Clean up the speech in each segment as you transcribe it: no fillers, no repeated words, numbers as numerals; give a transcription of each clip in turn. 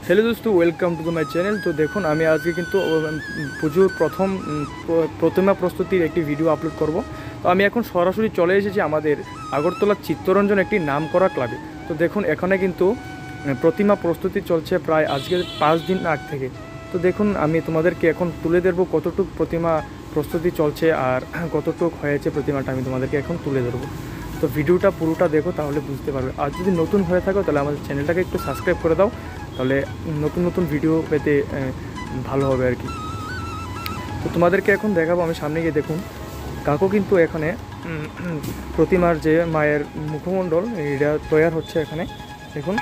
Hello दोस्तों welcome to my channel. तो देखो हमें आज के किन्तु पुजोर प्रथम प्रतिमा प्रस्तुतिर एक भिडियो आपलोड करब। तो हमें एखन सरासरि चले एसेछि आमादेर आगरतला चित्तरंजन एक नाम करा क्लाबे। तो देखो एखाने किन्तु प्रतिमा प्रस्तुति चलছে प्राय आज के 5 दिन आग थेके। तो देखो हमें तुम्हादेरके एखन तुले धरब कतटुक प्रतिमा प्रस्तुति चलছে और कतटुक हयेছে प्रतिमाटा आमि तुम्हादेरके एखन तुले धरब। तो भिडियोटा पुरोटा देखो ताहले बुझते पारबे। और यदि नतून हये थाको ताहले आमादेर चैनेलटाके एकटु सबस्क्राइब करे दाओ, তাহলে নতুন নতুন ভিডিও পেতে ভালো হবে আর কি। তো তোমাদেরকে এখন দেখাবো, আমি সামনে গিয়ে দেখুন কাকু কিন্তু এখানে প্রতিমার যে মায়ের মুখমণ্ডল এটা তৈরি হচ্ছে এখানে দেখুন।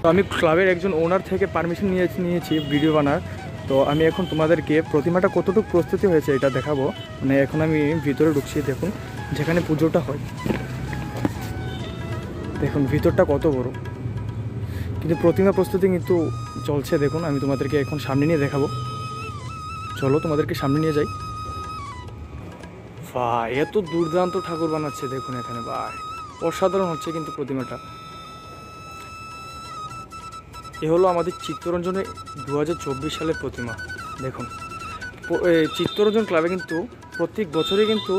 तो আমি ক্লাবের একজন ওনার থেকে পারমিশন নিয়েছি ভিডিও বানার। তো আমি এখন তোমাদেরকে প্রতিমাটা কতটুকু প্রস্তুতি হয়েছে এটা দেখাবো। মানে এখন আমি ভিতরে ঢুকছি, দেখুন যেখানে পুজোটা হয়, দেখুন ভিতরটা কত বড়, কিন্তু প্রতিমা প্রস্তুতি কিন্তু চলছে। দেখুন আমি তোমাদেরকে এখন সামনে নিয়ে দেখাবো, চলো তোমাদেরকে সামনে নিয়ে যাই। বাহ, এত দুর্দান্ত ঠাকুর বানাচ্ছে দেখুন এখানে, বাহ অসাধারণ হচ্ছে কিন্তু প্রতিমাটা। এ হলো আমাদের চিত্তরঞ্জনে 2024 সালের প্রতিমা। দেখুন চিত্তরঞ্জন ক্লাবে কিন্তু প্রত্যেক বছরই কিন্তু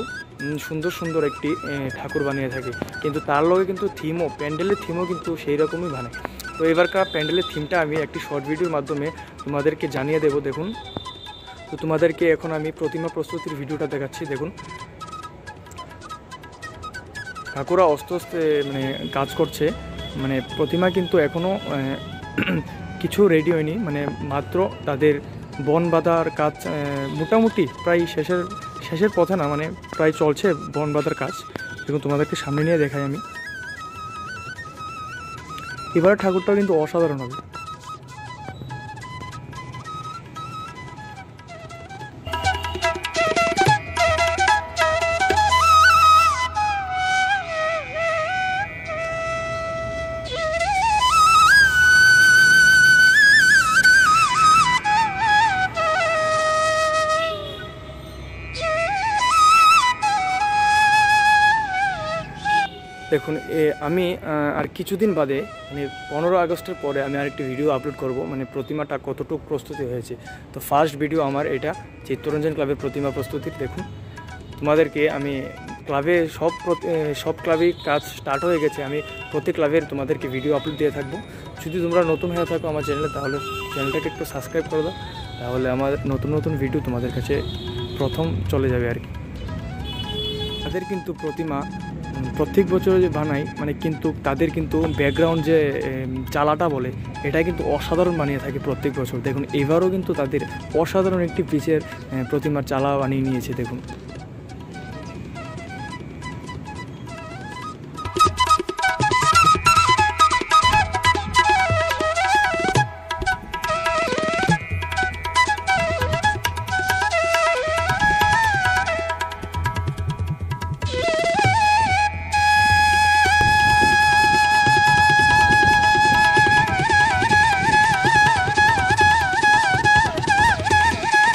সুন্দর সুন্দর একটি ঠাকুর বানিয়ে থাকে, কিন্তু তার লগে কিন্তু থিমও, প্যান্ডেলের থিমও কিন্তু সেই রকমই বানায়। তো এবারকার প্যান্ডেলের থিমটা আমি একটি শর্ট ভিডিওর মাধ্যমে তোমাদেরকে জানিয়ে দেব। দেখুন তো তোমাদেরকে এখন আমি প্রতিমা প্রস্তুতির ভিডিওটা দেখাচ্ছি। দেখুন কাকুরা আস্তে আস্তে মানে কাজ করছে, মানে প্রতিমা কিন্তু এখনও কিছু রেডি হয়নি, মানে মাত্র তাদের বন বাঁধার কাজ মোটামুটি প্রায় শেষের পথে না, মানে প্রায় চলছে বন বাঁধার কাজ। দেখুন তোমাদেরকে সামনে নিয়ে দেখাই আমি। এবার ঠাকুরটাও কিন্তু অসাধারণ হবে। দেখুন আমি আর কিছুদিন বাদে মানে 15 আগস্টের পরে আমি আরেকটি ভিডিও আপলোড করব, মানে প্রতিমাটা কতটুকু প্রস্তুতি হয়েছে। তো ফার্স্ট ভিডিও আমার এটা চিত্তরঞ্জন ক্লাবের প্রতিমা প্রস্তুতির। দেখুন তোমাদেরকে আমি ক্লাবে সব ক্লাবেই কাজ স্টার্ট হয়ে গেছে, আমি প্রতি ক্লাবের তোমাদেরকে ভিডিও আপলোড দিয়ে থাকবো। যদি তোমরা নতুন হয়ে থাকো আমার চ্যানেলে তাহলে চ্যানেলটাকে একটু সাবস্ক্রাইব করে দাও, তাহলে আমার নতুন নতুন ভিডিও তোমাদের কাছে প্রথম চলে যাবে আর কি। তাদের কিন্তু প্রতিমা প্রত্যেক বছর যে বানাই, মানে কিন্তু তাদের কিন্তু ব্যাকগ্রাউন্ড যে চালাটা বলে এটা কিন্তু অসাধারণ বানিয়ে থাকে প্রত্যেক বছর। দেখুন এবারও কিন্তু তাদের অসাধারণ একটি পিচের প্রতিমার চালা বানিয়ে নিয়েছে। দেখুন